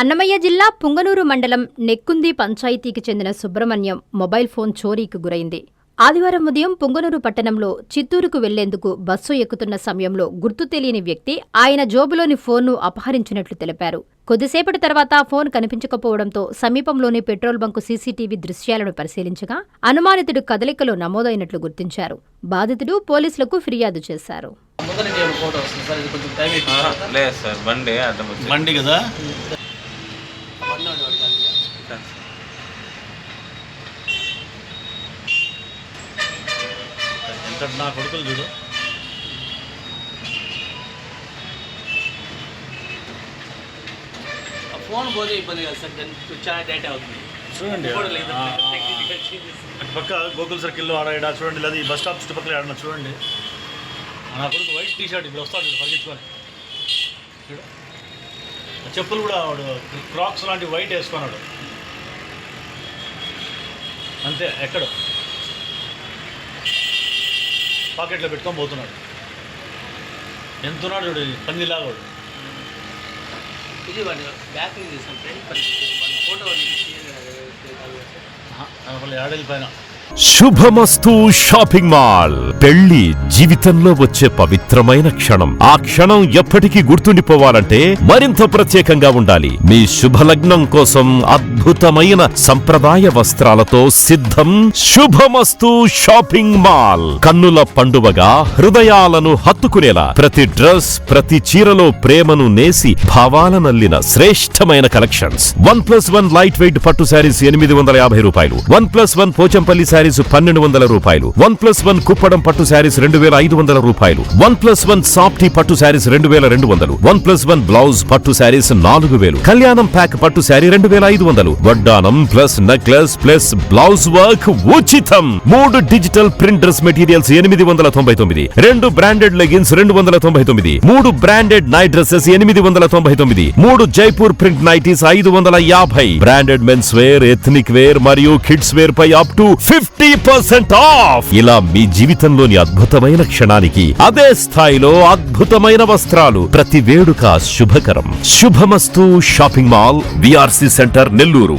అన్నమయ్య జిల్లా పుంగనూరు మండలం నెక్కుంది పంచాయతీకి చెందిన సుబ్రహ్మణ్యం మొబైల్ ఫోన్ చోరీకి గురైంది. ఆదివారం ఉదయం పుంగనూరు పట్టణంలో చిత్తూరుకు వెళ్లేందుకు బస్సు ఎక్కుతున్న సమయంలో గుర్తు తెలియని వ్యక్తి ఆయన జోబులోని ఫోన్ను అపహరించినట్లు తెలిపారు. కొద్దిసేపటి తర్వాత ఫోన్ కనిపించకపోవడంతో సమీపంలోని పెట్రోల్ బంకు సీసీటీవీ దృశ్యాలను పరిశీలించగా అనుమానితుడు కదలికలో నమోదైనట్లు గుర్తించారు. బాధితుడు పోలీసులకు ఫిర్యాదు చేశారు. నా కొడుకులు చూడు ఫోన్ పోతే ఇబ్బంది కదా సార్, చాలా డేటా అవుతుంది. చూడండి అటు పక్క గోకుల్ సర్కిల్లో ఆడ చూడండి, లేదా ఈ బస్ స్టాప్ చుట్టుపక్కల ఆడన చూడండి. నా కొడుకు వైట్ టీ షర్ట్ ఇప్పుడు వస్తాడు పరిగెత్తుకొని చూడు. చెప్పులు కూడా వాడు క్రాక్స్ లాంటి వైట్ వేసుకున్నాడు అంతే. ఎక్కడో పాకెట్లో పెట్టుకొని పోతున్నాడు. ఎంతున్నాడు చూడు, పందిలాగా వాడు. ఇది వాడు బ్యాక్ చేసాం ఫ్రెండ్ ఫోటో ఏడేళ్ళ పైన. శుభమస్తు షాపింగ్ మాల్. పెళ్లి జీవితంలో వచ్చే పవిత్రమైన క్షణం. ఆ క్షణం ఎప్పటికీ గుర్తుండిపోవాలంటే మరింత ప్రత్యేకంగా ఉండాలి. మీ శుభలగ్నం కోసం అద్భుతమైన సంప్రదాయ వస్త్రాలతో సిద్ధం శుభమస్తు షాపింగ్ మాల్. కన్నుల పండువగా హృదయాలను హత్తుకునేలా ప్రతి డ్రెస్, ప్రతి చీరలో ప్రేమను నేసి భావాలనల్లిన శ్రేష్టమైన కలెక్షన్స్. 1+1 లైట్ వెయిట్ పట్టు శారీస్ 850 రూపాయలు, 1+1 పోచంపల్లి శారీస్ 1200 రూపాయలు, 1+1 కుప్పడం పట్టు శారీస్ 2500 రూపాయలు, 1+1 సాఫ్టీ పట్టు శారీస్ 2200, 1+1 బ్లౌజ్ పట్టు శారీస్ 4000, కళ్యాణం ప్యాక్ పట్టు శారీ 2500, వడ్డానం plus necklace plus blouse work ఉచితం. 3 digital print dress materials 899, 2 branded leggings 299, 3 branded night dresses 899, 3 Jaipur print nighties 550, branded men's wear, ethnic wear మరియు కిడ్స్ వేర్ పై అప్ టు 50% ఆఫ్. ఇలా మీ జీవితంలోని అద్భుతమైన క్షణానికి అదే స్థాయిలో అద్భుతమైన వస్త్రాలు. ప్రతి వేడుక శుభకరం. శుభమస్తు shopping mall, VRC centre, Nellore.